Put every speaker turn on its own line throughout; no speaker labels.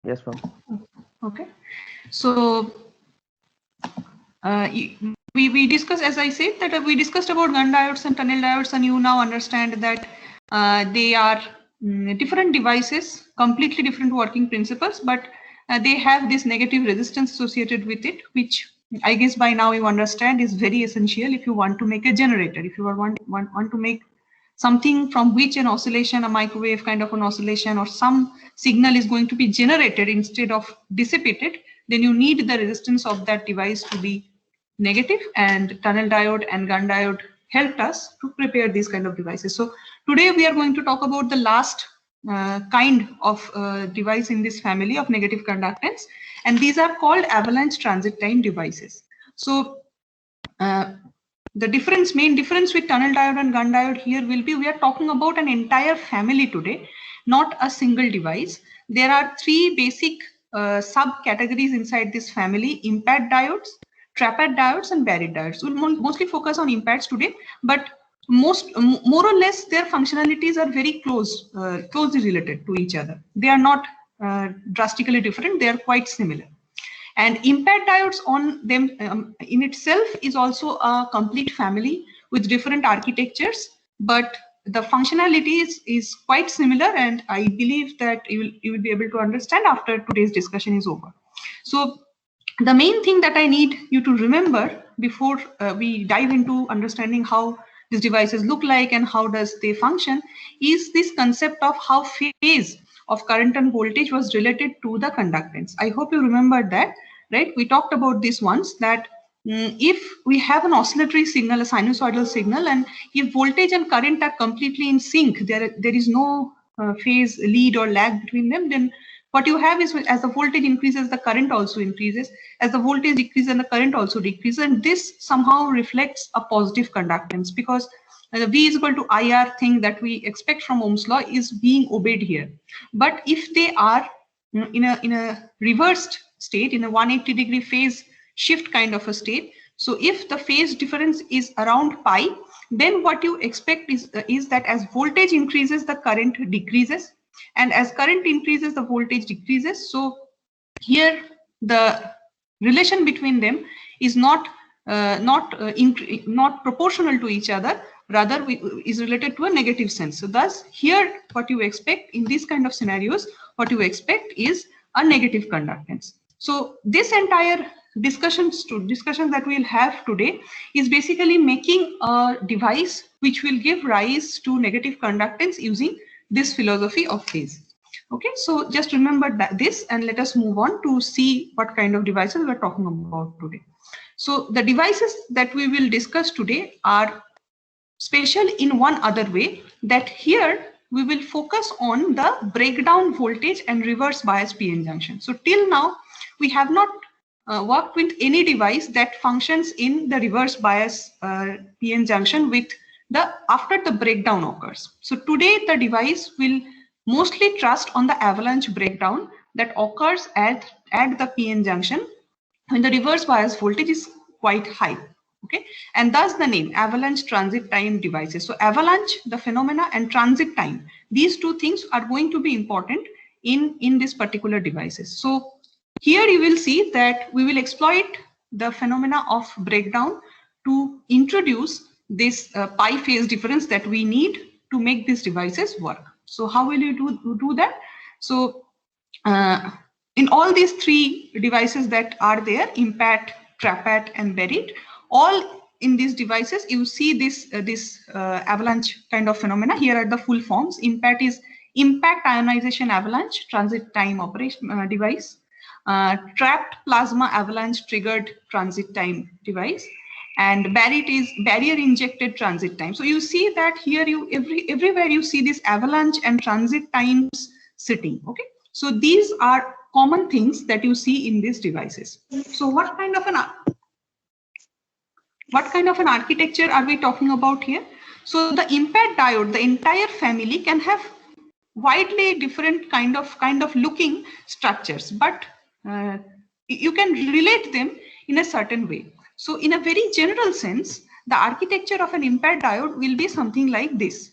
Yes, ma'am.
Okay. So we discussed, as I said, that we discussed about gun diodes and tunnel diodes, and you now understand that they are different devices, completely different working principles, but they have this negative resistance associated with it, which I guess by now you understand is very essential if you want to make a generator, if you want to make something from which an oscillation, a microwave kind of an oscillation or some signal is going to be generated instead of dissipated, then you need the resistance of that device to be negative, and tunnel diode and gun diode helped us to prepare these kind of devices. So today we are going to talk about the last kind of device in this family of negative conductance, and these are called avalanche transit time devices. So the main difference with tunnel diode and gun diode here will be, we are talking about an entire family today, not a single device. There are three basic subcategories inside this family: Impatt diodes, Trapped diodes, and buried diodes. We'll mostly focus on Impatts today, but more or less their functionalities are very closely related to each other. They are not drastically different. They are quite similar. And Impatt diodes on them in itself is also a complete family with different architectures, but the functionality is quite similar, and I believe that you will be able to understand after today's discussion is over. So the main thing that I need you to remember before we dive into understanding how these devices look like and how does they function is this concept of how phase of current and voltage was related to the conductance. I hope you remember that, right? We talked about this once, that if we have an oscillatory signal, a sinusoidal signal, and if voltage and current are completely in sync, there is no phase lead or lag between them, then what you have is, as the voltage increases, the current also increases. As the voltage decreases, and the current also decreases, and this somehow reflects a positive conductance, because the V is equal to IR thing that we expect from Ohm's law is being obeyed here. But if they are in a reversed state, in a 180-degree phase shift kind of a state, so if the phase difference is around pi, then what you expect is that as voltage increases, the current decreases, and as current increases, the voltage decreases. So here the relation between them is not proportional to each other, rather is related to a negative sense. So thus here what you expect in these kind of scenarios, what you expect is a negative conductance. So this entire discussion that we'll have today is basically making a device which will give rise to negative conductance using this philosophy of phase. Okay, so just remember this, and let us move on to see what kind of devices we're talking about today. So the devices that we will discuss today are special in one other way, that here we will focus on the breakdown voltage and reverse bias PN junction. So till now we have not worked with any device that functions in the reverse bias PN junction with after the breakdown occurs. So today the device will mostly trust on the avalanche breakdown that occurs at the PN junction when the reverse bias voltage is quite high. Okay, and thus the name avalanche transit time devices. So avalanche, the phenomena, and transit time, these two things are going to be important in this particular devices. So here you will see that we will exploit the phenomena of breakdown to introduce this pi phase difference that we need to make these devices work. So how will you do that? So in all these three devices that are there, Impatt, Trapped, and buried, all in these devices you see this avalanche kind of phenomena. Here are the full forms. Impatt is impact ionization avalanche transit time operation device. Trapped plasma avalanche triggered transit time device, and buried is barrier injected transit time. So you see that here everywhere you see this avalanche and transit times sitting. Okay, so these are common things that you see in these devices. So what kind of an architecture are we talking about here? So the Impatt diode, the entire family, can have widely different kind of looking structures, but you can relate them in a certain way. So in a very general sense, the architecture of an Impatt diode will be something like this.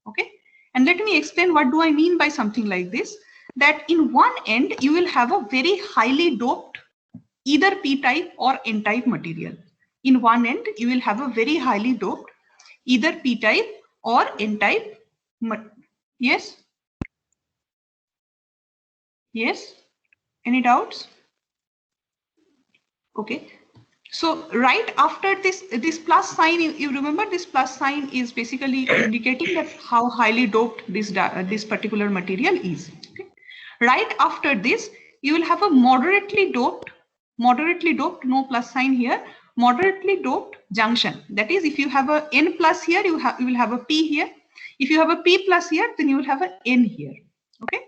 Okay, and let me explain what do I mean by something like this. that in one end you will have a very highly doped either p-type or n-type material. In one end you will have a very highly doped either p-type or n-type. Yes, yes, any doubts? Okay, so right after this plus sign, you remember this plus sign is basically indicating that how highly doped this particular material is. Okay? Right after this, you will have a moderately doped, no plus sign here, moderately doped junction. That is, if you have a N plus here, you will have a P here. If you have a P plus here, then you will have an N here. Okay.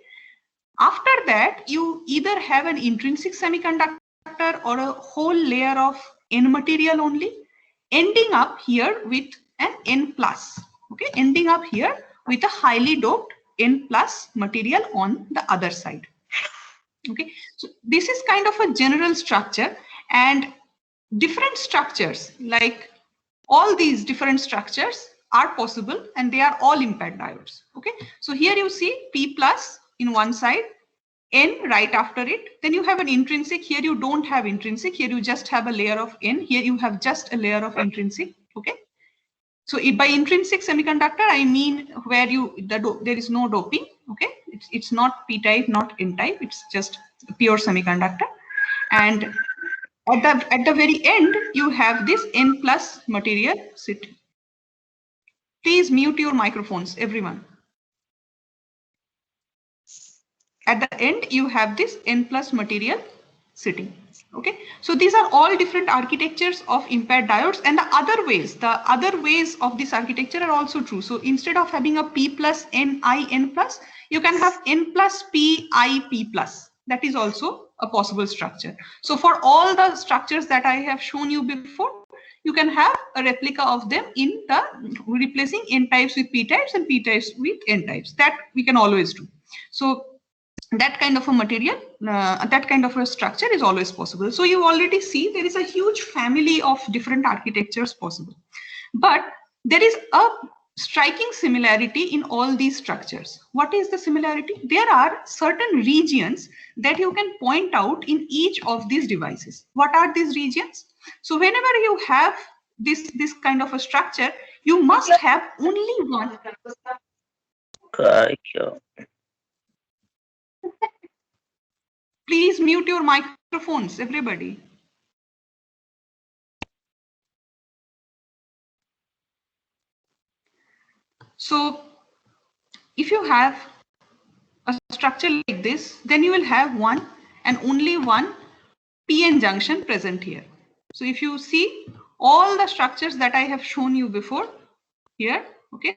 After that, you either have an intrinsic semiconductor or a whole layer of N material only, ending up here with an N plus. Okay, ending up here with a highly doped N plus material on the other side. Okay, so this is kind of a general structure, and different structures, like all these different structures are possible, and they are all Impatt diodes. Okay, so here you see P plus in one side, N right after it, then you have an intrinsic. Here you don't have intrinsic, here you just have a layer of N, here you have just a layer of intrinsic. Okay, so by intrinsic semiconductor I mean where there is no doping. Okay, it's not p-type, not n-type, it's just pure semiconductor. And at the very end you have this N plus material sitting. Please mute your microphones, everyone. At the end you have this N plus material sitting. Okay, so these are all different architectures of Impatt diodes, and the other ways of this architecture are also true. So instead of having a P plus N I N plus, you can have N plus P I P plus. That is also a possible structure. So for all the structures that I have shown you before, you can have a replica of them in the replacing N types with P types and P types with N types. That we can always do. So that kind of a material, that kind of a structure is always possible. So you already see there is a huge family of different architectures possible. But there is a striking similarity in all these structures. What is the similarity? There are certain regions that you can point out in each of these devices. What are these regions? So whenever you have this kind of a structure, you must have only one. Please mute your microphones, everybody. So if you have a structure like this, then you will have one and only one PN junction present here. So if you see all the structures that I have shown you before here, okay,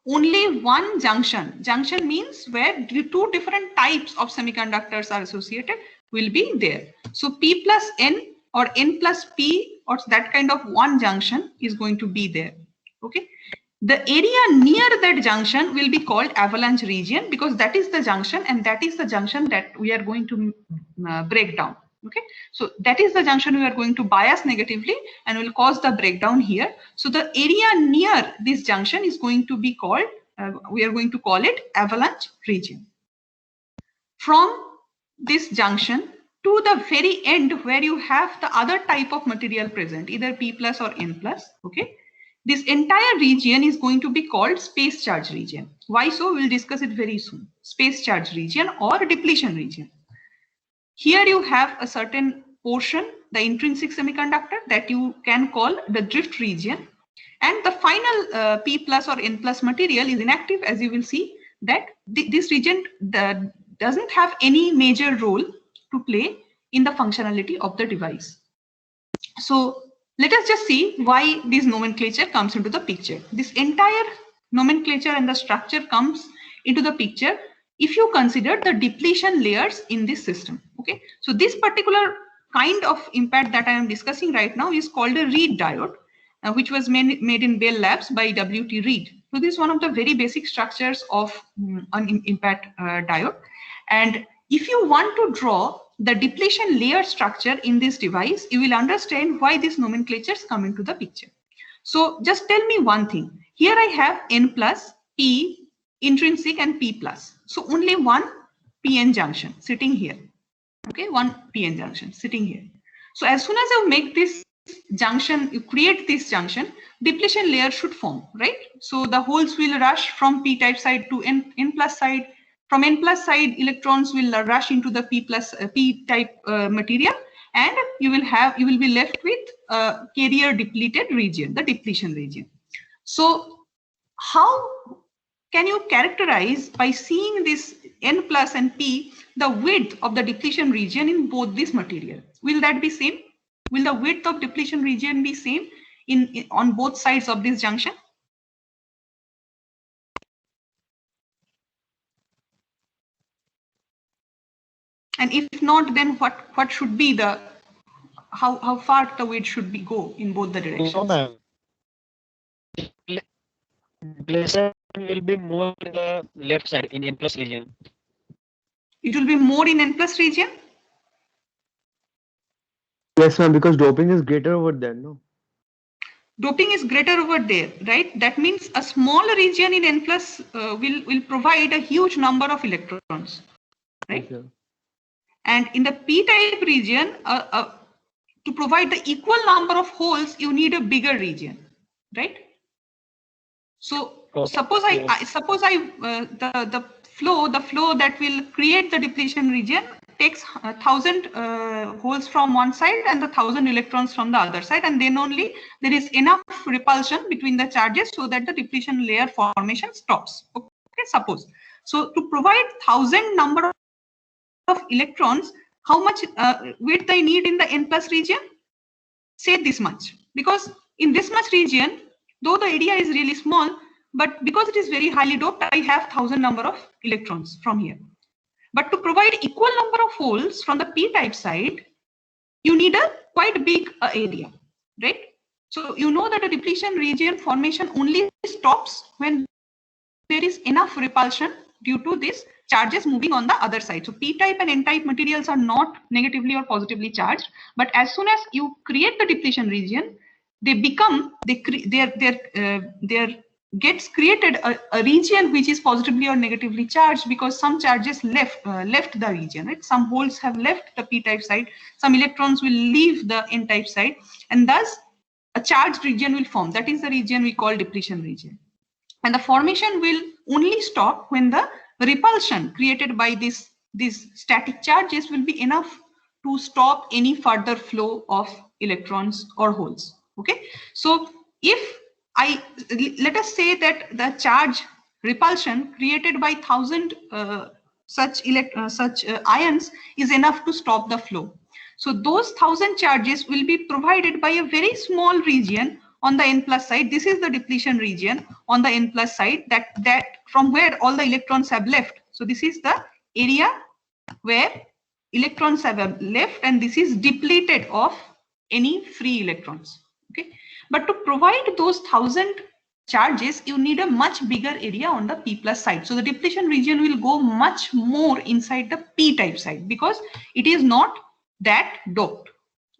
only one junction. Junction means where two different types of semiconductors are associated will be there. So P plus N or N plus P or that kind of one junction is going to be there. Okay. The area near that junction will be called avalanche region, because that is the junction, and that is the junction that we are going to break down. Okay, so that is the junction we are going to bias negatively and will cause the breakdown here. So the area near this junction is going to be called, we are going to call it avalanche region. From this junction to the very end where you have the other type of material present, either P plus or N plus, okay, this entire region is going to be called space charge region. Why so? We'll discuss it very soon. Space charge region or depletion region. Here you have a certain portion, the intrinsic semiconductor, that you can call the drift region. And the final P plus or N plus material is inactive, as you will see that this region doesn't have any major role to play in the functionality of the device. So let us just see why this nomenclature comes into the picture. This entire nomenclature and the structure comes into the picture if you consider the depletion layers in this system. Okay, so this particular kind of Impatt that I am discussing right now is called a Reed diode, which was made in Bell Labs by W.T. Reed. So this is one of the very basic structures of an Impatt diode. And if you want to draw the depletion layer structure in this device, you will understand why these nomenclatures come into the picture. So just tell me one thing. Here I have N plus, P, intrinsic and P plus. So only one PN junction sitting here. Okay, one PN junction sitting here. So as soon as you make this junction, you create this junction, depletion layer should form, right? So the holes will rush from P type side to N plus side. From N plus side, electrons will rush into the P type material, and you will be left with a carrier depleted region, the depletion region. So how can you characterize, by seeing this N plus and P, the width of the depletion region in both these material? Will that be same? Will the width of depletion region be same on both sides of this junction? And if not, then what should be the, how far the width should be go in both the directions?
No, ma'am. Depletion will be more in the left side in N plus region.
It will be more in N plus region?
Yes, ma'am, because doping is greater over there, no?
Doping is greater over there, right? That means a small region in N plus will provide a huge number of electrons, right?
Okay.
And in the p-type region, to provide the equal number of holes, you need a bigger region, right? So suppose the flow that will create the depletion region takes 1,000 holes from one side and the 1,000 electrons from the other side, and then only there is enough repulsion between the charges so that the depletion layer formation stops. Okay, suppose. So to provide 1,000 number of electrons, how much width I need in the N plus region? Say this much, because in this much region, though the area is really small, but because it is very highly doped, I have 1,000 number of electrons from here. But to provide equal number of holes from the p-type side, you need a quite big area, right? So you know that a depletion region formation only stops when there is enough repulsion due to this charges moving on the other side. So p-type and n-type materials are not negatively or positively charged, but as soon as you create the depletion region, they become, there gets created a region which is positively or negatively charged, because some charges left the region, right? Some holes have left the p-type side, some electrons will leave the n-type side, and thus a charged region will form. That is the region we call depletion region. And the formation will only stop when the repulsion created by these static charges will be enough to stop any further flow of electrons or holes. Okay, so if let us say that the charge repulsion created by 1,000 such ions is enough to stop the flow. So those 1,000 charges will be provided by a very small region on the N plus side. This is the depletion region on the N plus side, that from where all the electrons have left. So this is the area where electrons have left, and this is depleted of any free electrons. Okay, but to provide those 1,000 charges, you need a much bigger area on the p plus side. So the depletion region will go much more inside the p type side, because it is not that doped.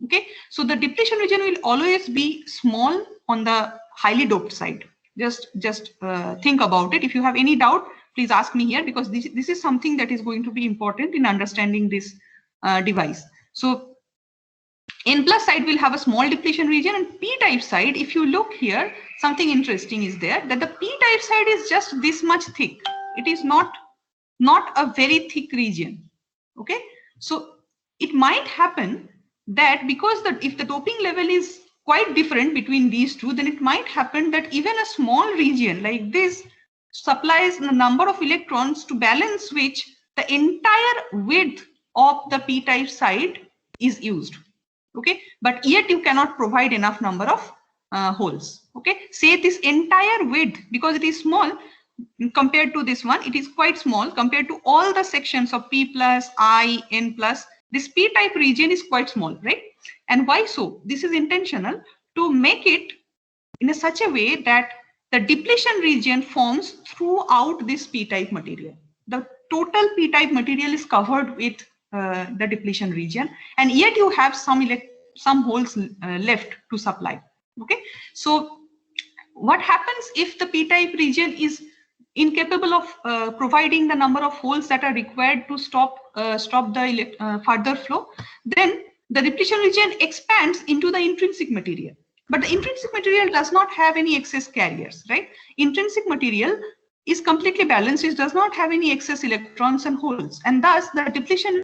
Okay, so the depletion region will always be small on the highly doped side. Just think about it. If you have any doubt, please ask me here, because this is something that is going to be important in understanding this device. So N plus side will have a small depletion region, and p type side, if you look here, something interesting is there, that the p type side is just this much thick. It is not a very thick region. Okay, so it might happen that because if the doping level is quite different between these two, then it might happen that even a small region like this supplies the number of electrons to balance which the entire width of the p-type side is used. Okay, but yet you cannot provide enough number of holes. Okay, say this entire width, because it is small compared to this one, it is quite small compared to all the sections of p plus, I, n plus. This p-type region is quite small, right? And why so? This is intentional to make it in such a way that the depletion region forms throughout this p-type material. The total p-type material is covered with the depletion region, and yet you have some holes left to supply. Okay, so what happens if the p-type region is incapable of providing the number of holes that are required to stop the further flow, then the depletion region expands into the intrinsic material. But the intrinsic material does not have any excess carriers, right? Intrinsic material is completely balanced. It does not have any excess electrons and holes, and thus the depletion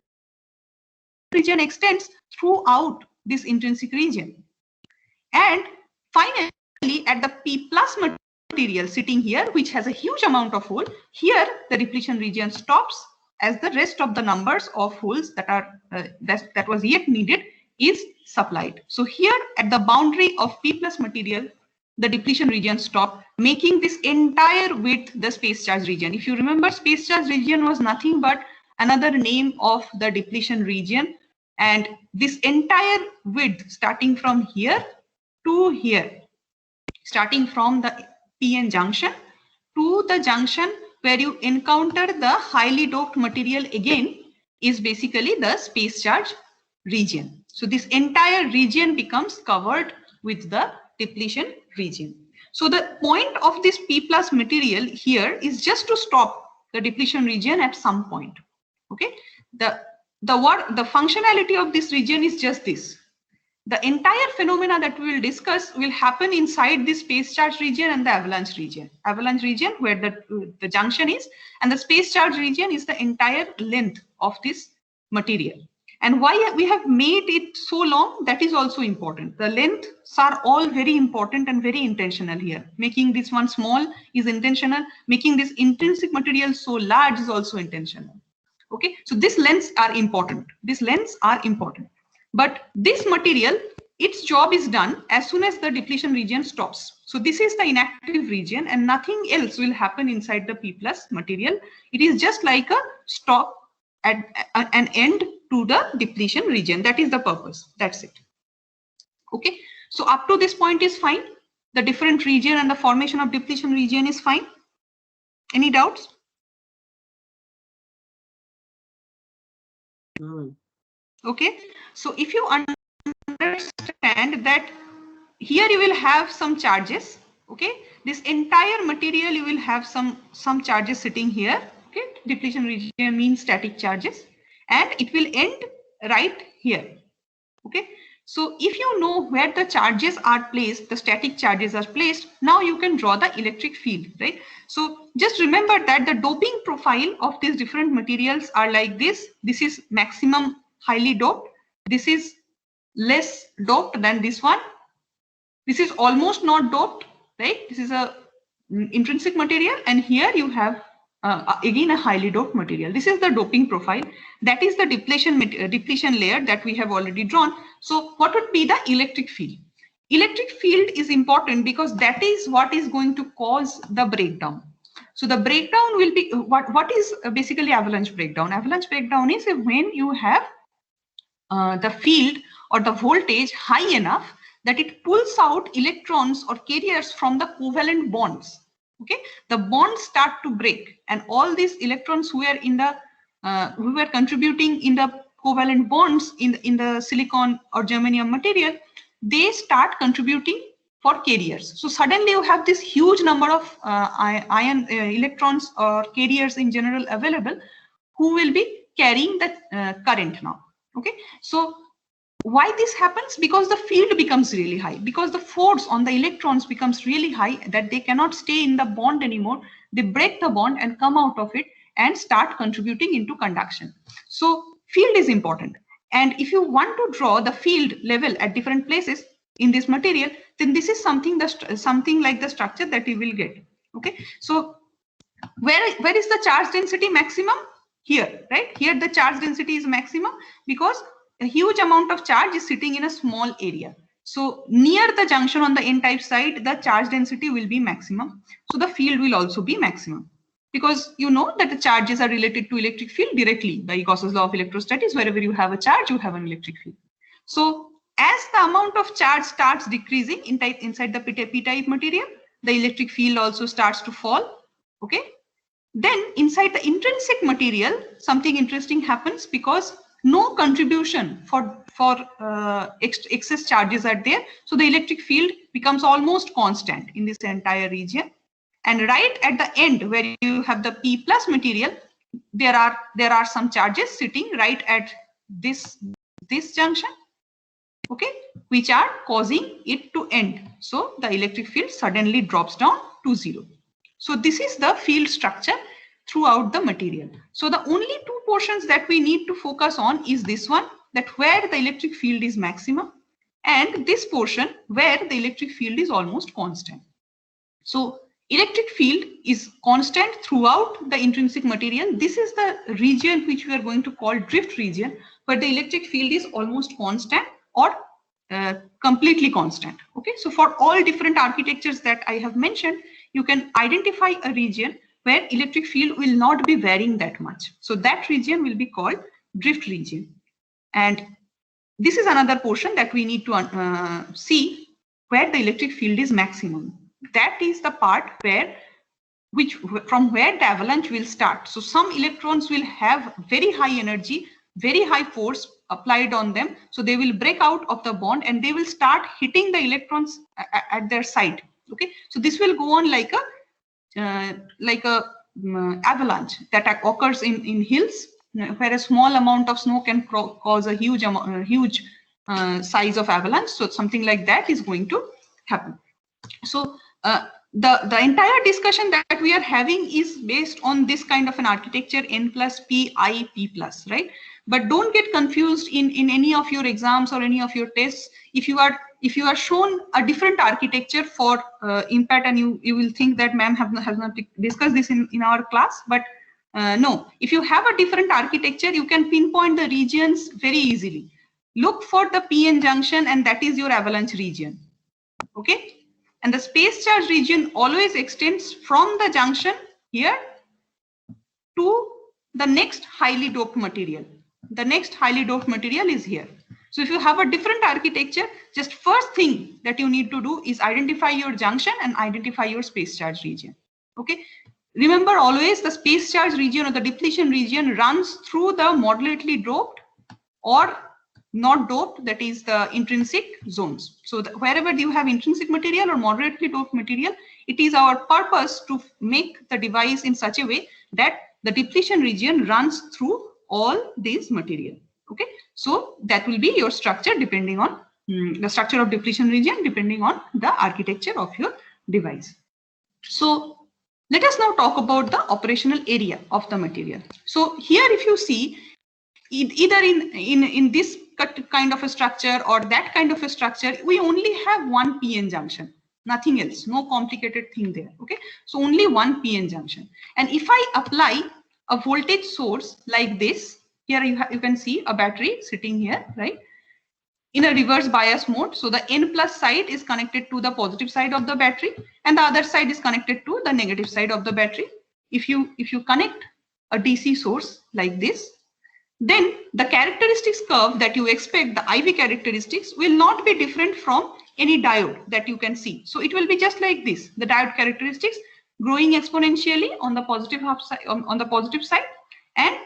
region extends throughout this intrinsic region. And finally, at the P plus material sitting here, which has a huge amount of hole, here the depletion region stops as the rest of the numbers of holes that are that was yet needed is supplied. So here at the boundary of P plus material, the depletion region stopped, making this entire width the space charge region. If you remember, space charge region was nothing but another name of the depletion region, and this entire width starting from here to here, starting from the PN junction to the junction where you encounter the highly doped material again, is basically the space charge region. So this entire region becomes covered with the depletion region. So the point of this P plus material here is just to stop the depletion region at some point. Okay, the functionality of this region is just this. The entire phenomena that we will discuss will happen inside the space charge region and the avalanche region. Avalanche region where the junction is, and the space charge region is the entire length of this material. And why we have made it so long, that is also important. The lengths are all very important and very intentional here. Making this one small is intentional. Making this intrinsic material so large is also intentional. Okay, so these lengths are important. These lengths are important. But this material, its job is done as soon as the depletion region stops. So this is the inactive region, and nothing else will happen inside the P plus material. It is just like a stop at an end to the depletion region. That is the purpose. That's it. Okay. So up to this point is fine. The different region and the formation of depletion region is fine. Any doubts? Okay, so if you understand that here you will have some charges, okay, this entire material you will have some charges sitting here, okay, depletion region means static charges, and it will end right here. Okay, so if you know where the charges are placed, the static charges are placed, now you can draw the electric field, right? So just remember that the doping profile of these different materials are like this. This is maximum highly doped. This is less doped than this one. This is almost not doped, right? This is a intrinsic material, and here you have again a highly doped material. This is the doping profile. That is the depletion layer that we have already drawn. So what would be the electric field? Electric field is important because that is what is going to cause the breakdown. So the breakdown will be what is basically avalanche breakdown. Avalanche breakdown is when you have the field or the voltage high enough that it pulls out electrons or carriers from the covalent bonds. Okay, the bonds start to break, and all these electrons who are in the who were contributing in the covalent bonds in the silicon or germanium material, they start contributing for carriers. So suddenly you have this huge number of ion electrons or carriers in general available, who will be carrying the current now. Okay, so why this happens? Because the field becomes really high, because the force on the electrons becomes really high that they cannot stay in the bond anymore. They break the bond and come out of it and start contributing into conduction. So field is important. And if you want to draw the field level at different places in this material, then this is something like the structure that you will get. Okay, so where is the charge density maximum? Here, right? Here the charge density is maximum because a huge amount of charge is sitting in a small area. So near the junction on the n-type side, the charge density will be maximum. So the field will also be maximum, because you know that the charges are related to electric field directly by Gauss's law of electrostatics. Wherever you have a charge, you have an electric field. So as the amount of charge starts decreasing inside the p-type material, the electric field also starts to fall. Okay. Then inside the intrinsic material, something interesting happens, because no contribution for excess charges are there. So the electric field becomes almost constant in this entire region. And right at the end where you have the P plus material, there are some charges sitting right at this junction, okay, which are causing it to end. So the electric field suddenly drops down to 0. So this is the field structure throughout the material. So the only two portions that we need to focus on is this one, that where the electric field is maximum, and this portion where the electric field is almost constant. So electric field is constant throughout the intrinsic material. This is the region which we are going to call drift region, where the electric field is almost constant or completely constant. Okay, so for all different architectures that I have mentioned, you can identify a region where electric field will not be varying that much. So that region will be called drift region. And this is another portion that we need to see where the electric field is maximum. That is the part where from where the avalanche will start. So some electrons will have very high energy, very high force applied on them. So they will break out of the bond and they will start hitting the electrons at their side. Okay, so this will go on like a avalanche that occurs in hills, where a small amount of snow can cause a huge size of avalanche. So something like that is going to happen. So the entire discussion that we are having is based on this kind of an architecture, N plus P, I, P plus, right? But don't get confused in any of your exams or any of your tests. If you are shown a different architecture for Impatt, and you will think that ma'am has not discussed this in our class, but no, if you have a different architecture, you can pinpoint the regions very easily. Look for the PN junction, and that is your avalanche region. Okay, and the space charge region always extends from the junction here to the next highly doped material. The next highly doped material is here. So if you have a different architecture, just first thing that you need to do is identify your junction and identify your space charge region. Okay, remember always the space charge region or the depletion region runs through the moderately doped or not doped, that is the intrinsic zones. So wherever you have intrinsic material or moderately doped material, it is our purpose to make the device in such a way that the depletion region runs through all these material. Okay, so that will be your structure depending on the structure of depletion region, depending on the architecture of your device. So let us now talk about the operational area of the material. So here, if you see, either in this kind of a structure or that kind of a structure, we only have one PN junction, nothing else, no complicated thing there. Okay, so only one PN junction. And if I apply a voltage source like this, here you can see a battery sitting here, right, in a reverse bias mode. So the N plus side is connected to the positive side of the battery, and the other side is connected to the negative side of the battery. If you connect a DC source like this, then the characteristics curve that you expect, the IV characteristics, will not be different from any diode that you can see. So it will be just like this, the diode characteristics growing exponentially on the positive half side, on the positive side, and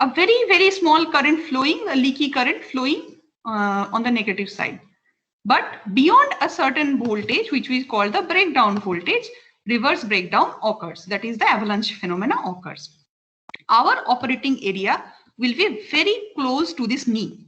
a very, very small current flowing, a leaky current flowing on the negative side. But beyond a certain voltage, which we call the breakdown voltage, reverse breakdown occurs. That is the avalanche phenomena occurs. Our operating area will be very close to this knee.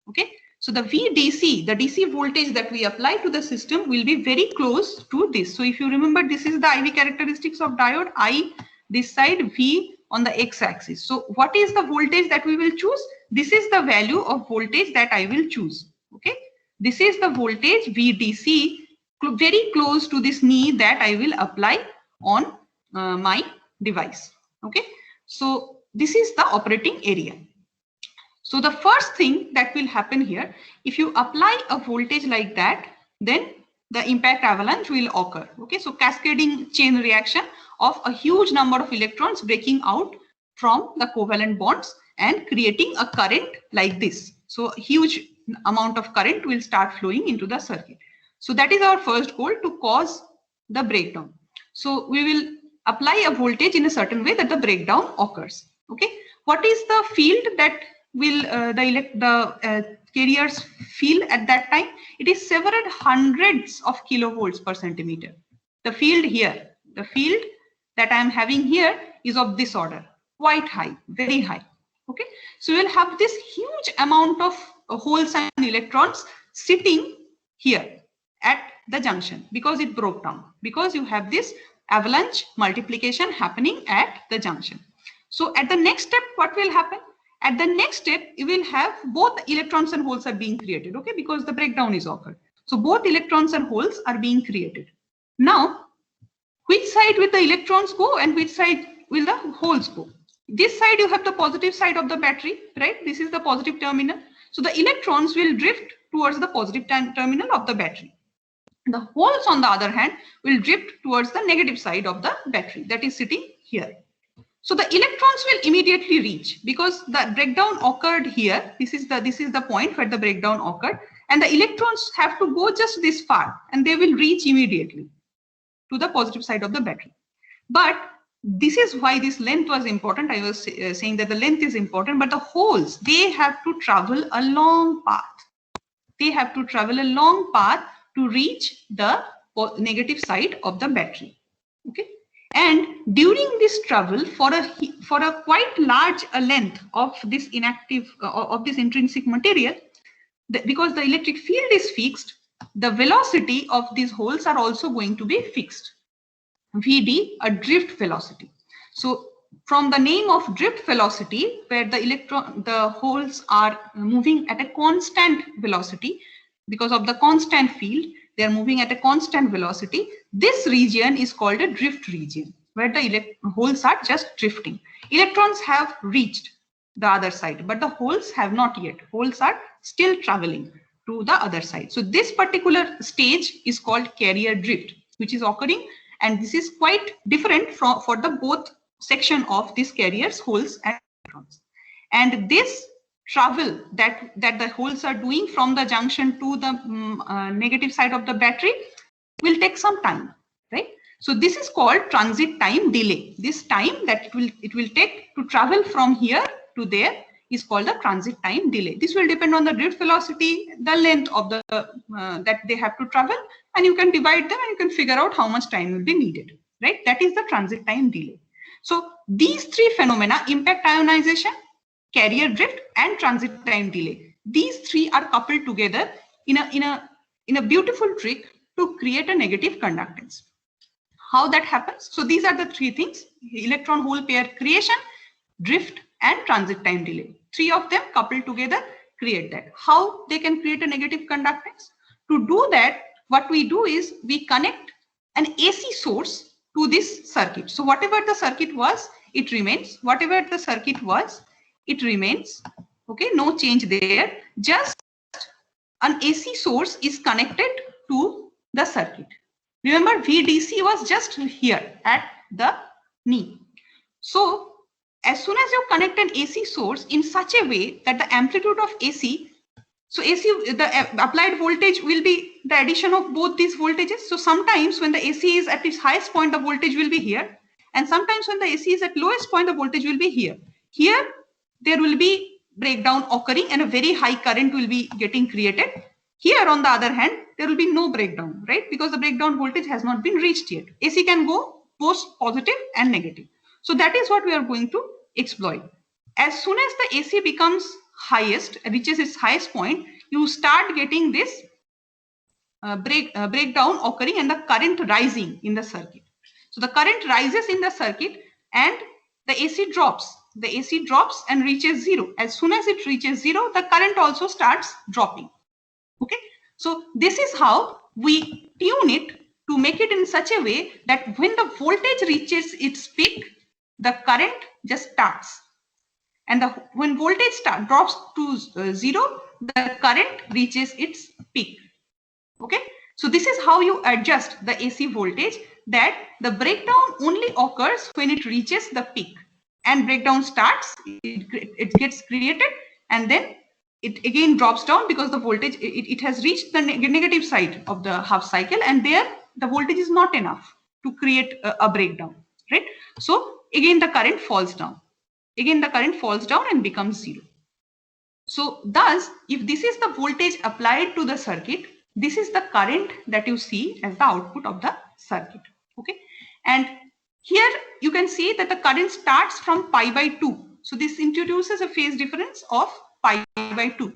Okay, so the VDC, the DC voltage that we apply to the system, will be very close to this. So if you remember, this is the IV characteristics of diode, I this side, V on the x-axis. So what is the voltage that we will choose? This is the value of voltage that I will choose. Okay, this is the voltage VDC, very close to this knee, that I will apply on my device. Okay, so this is the operating area. So the first thing that will happen here, if you apply a voltage like that, then the impact avalanche will occur. Okay, so cascading chain reaction of a huge number of electrons breaking out from the covalent bonds and creating a current like this. So a huge amount of current will start flowing into the circuit. So that is our first goal, to cause the breakdown. So we will apply a voltage in a certain way that the breakdown occurs. Okay, what is the field that will the carriers feel at that time? It is several hundreds of kilovolts per centimeter. The field here, The field that I am having here is of this order, quite high, very high. Okay, so you will have this huge amount of holes and electrons sitting here at the junction because it broke down, because you have this avalanche multiplication happening at the junction. So at the next step, what will happen? At the next step, you will have both electrons and holes are being created, okay, because the breakdown is occurred. So both electrons and holes are being created. Now, which side will the electrons go and which side will the holes go? This side you have the positive side of the battery, right? This is the positive terminal. So the electrons will drift towards the positive terminal of the battery. The holes, on the other hand, will drift towards the negative side of the battery that is sitting here. So the electrons will immediately reach because the breakdown occurred here. This is the point where the breakdown occurred, and the electrons have to go just this far and they will reach immediately to the positive side of the battery. But this is why this length was important. I was saying that the length is important, but the holes, they have to travel a long path. They have to travel a long path to reach the negative side of the battery. Okay, and during this travel, for a quite large length of this inactive of this intrinsic material, because the electric field is fixed, the velocity of these holes are also going to be fixed. Vd, a drift velocity. So from the name of drift velocity, where the holes are moving at a constant velocity, because of the constant field, they are moving at a constant velocity. This region is called a drift region, where the holes are just drifting. Electrons have reached the other side, but the holes have not yet. Holes are still traveling to the other side. So this particular stage is called carrier drift, which is occurring, and this is quite different for the both section of these carriers, holes and electrons. And this travel that the holes are doing from the junction to the negative side of the battery will take some time, right? So this is called transit time delay. This time that it will take to travel from here to there is called the transit time delay. This will depend on the drift velocity, the length of the that they have to travel, and you can divide them and you can figure out how much time will be needed, right? That is the transit time delay. So these three phenomena, impact ionization, carrier drift, and transit time delay, these three are coupled together in a beautiful trick to create a negative conductance. How that happens? So these are the three things: electron hole pair creation, drift, and transit time delay. Three of them coupled together create that. How they can create a negative conductance? To do that, what we do is we connect an AC source to this circuit. So whatever the circuit was, it remains. Whatever the circuit was, it remains. Okay, no change there. Just an AC source is connected to the circuit. Remember, VDC was just here at the knee. So as soon as you connect an AC source in such a way that the amplitude of AC, so AC, the applied voltage will be the addition of both these voltages. So sometimes when the AC is at its highest point, the voltage will be here. And sometimes when the AC is at lowest point, the voltage will be here. Here, there will be breakdown occurring and a very high current will be getting created. Here, on the other hand, there will be no breakdown, right? Because the breakdown voltage has not been reached yet. AC can go both positive and negative. So that is what we are going to exploit. As soon as the AC becomes highest, reaches its highest point, you start getting this breakdown occurring and the current rising in the circuit. So the current rises in the circuit and the AC drops. The AC drops and reaches zero. As soon as it reaches zero, the current also starts dropping. Okay, so this is how we tune it to make it in such a way that when the voltage reaches its peak, the current just starts. And when voltage drops to zero, the current reaches its peak. Okay, so this is how you adjust the AC voltage, that the breakdown only occurs when it reaches the peak, and breakdown starts, it gets created, and then it again drops down because the voltage, it has reached the negative side of the half cycle, and there the voltage is not enough to create a breakdown, right? So again the current falls down. Again the current falls down and becomes zero. So thus, if this is the voltage applied to the circuit, this is the current that you see as the output of the circuit. Okay, And here you can see that the current starts from pi by 2. So this introduces a phase difference of pi by 2.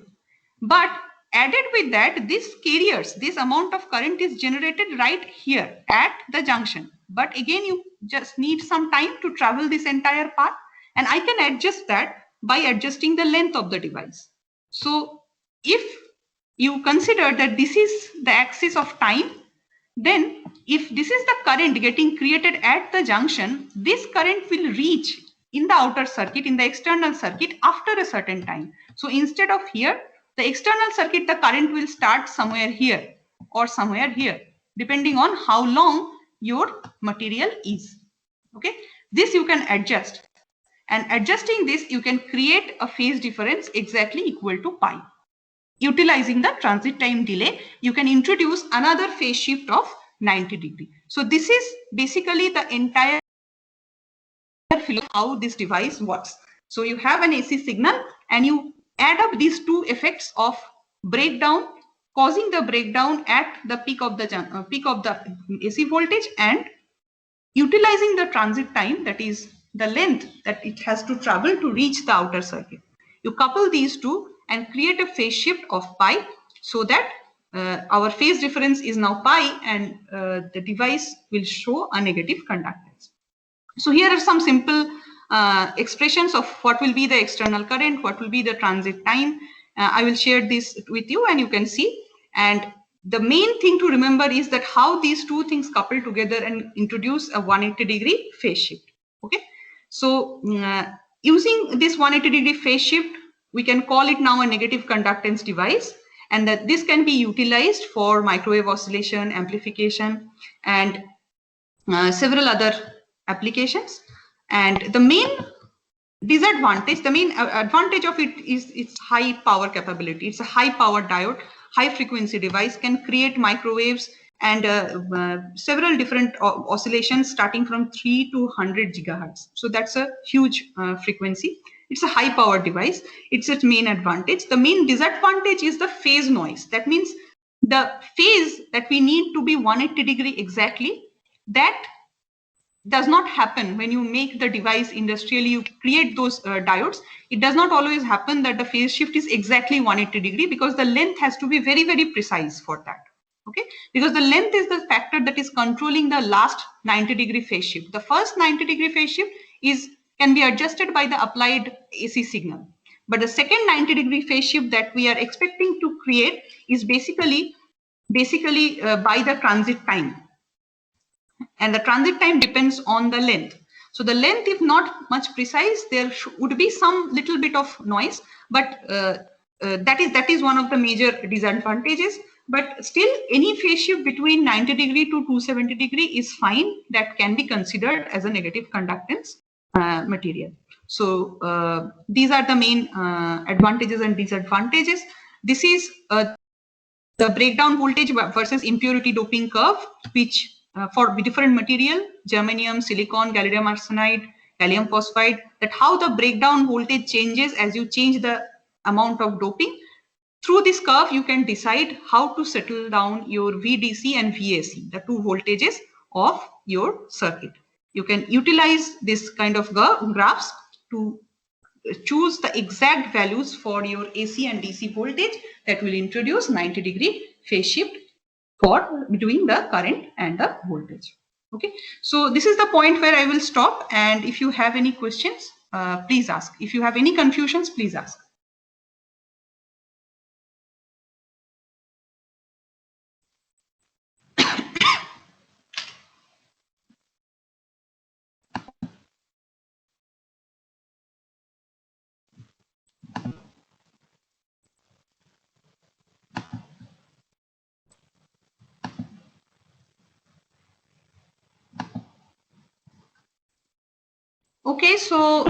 But added with that, these carriers, this amount of current is generated right here at the junction. But again, you just need some time to travel this entire path. And I can adjust that by adjusting the length of the device. So if you consider that this is the axis of time, then if this is the current getting created at the junction, this current will reach in the outer circuit, in the external circuit after a certain time. So instead of here, the external circuit, the current will start somewhere here or somewhere here, depending on how long your material is. Okay, this you can adjust. And adjusting this, you can create a phase difference exactly equal to pi. Utilizing the transit time delay, you can introduce another phase shift of 90 degree. So this is basically the entire how this device works. So you have an AC signal and you add up these two effects of breakdown, causing the breakdown at the peak of the AC voltage, and utilizing the transit time, that is the length that it has to travel to reach the outer circuit. You couple these two and create a phase shift of pi, so that our phase difference is now pi, and the device will show a negative conductance. So here are some simple expressions of what will be the external current, what will be the transit time. I will share this with you and you can see. And the main thing to remember is that how these two things couple together and introduce a 180 degree phase shift. Okay. So using this 180 degree phase shift, we can call it now a negative conductance device, and that this can be utilized for microwave oscillation, amplification, and several other applications. And the main disadvantage, the main advantage of it is its high power capability. It's a high power diode, high frequency device, can create microwaves and several different oscillations starting from 3 to 100 gigahertz. So that's a huge frequency. It's a high power device. It's its main advantage. The main disadvantage is the phase noise. That means the phase that we need to be 180 degree exactly, that does not happen when you make the device industrially. You create those diodes. It does not always happen that the phase shift is exactly 180 degree, because the length has to be very, very precise for that. Okay, because the length is the factor that is controlling the last 90 degree phase shift. The first 90 degree phase shift can be adjusted by the applied AC signal, but the second 90 degree phase shift that we are expecting to create is basically by the transit time. And the transit time depends on the length. So the length, if not much precise, there would be some little bit of noise, but that is one of the major disadvantages. But still, any phase shift between 90 degree to 270 degree is fine. That can be considered as a negative conductance material. So these are the main advantages and disadvantages. This is the breakdown voltage versus impurity doping curve, which for different material, germanium, silicon, gallium arsenide, gallium phosphide, that how the breakdown voltage changes as you change the amount of doping. Through this curve, you can decide how to settle down your VDC and VAC, the two voltages of your circuit. You can utilize this kind of graphs to choose the exact values for your AC and DC voltage that will introduce 90 degree phase shift for between the current and the voltage. Okay, so this is the point where I will stop, and if you have any questions, please ask. If you have any confusions, please ask. Okay, so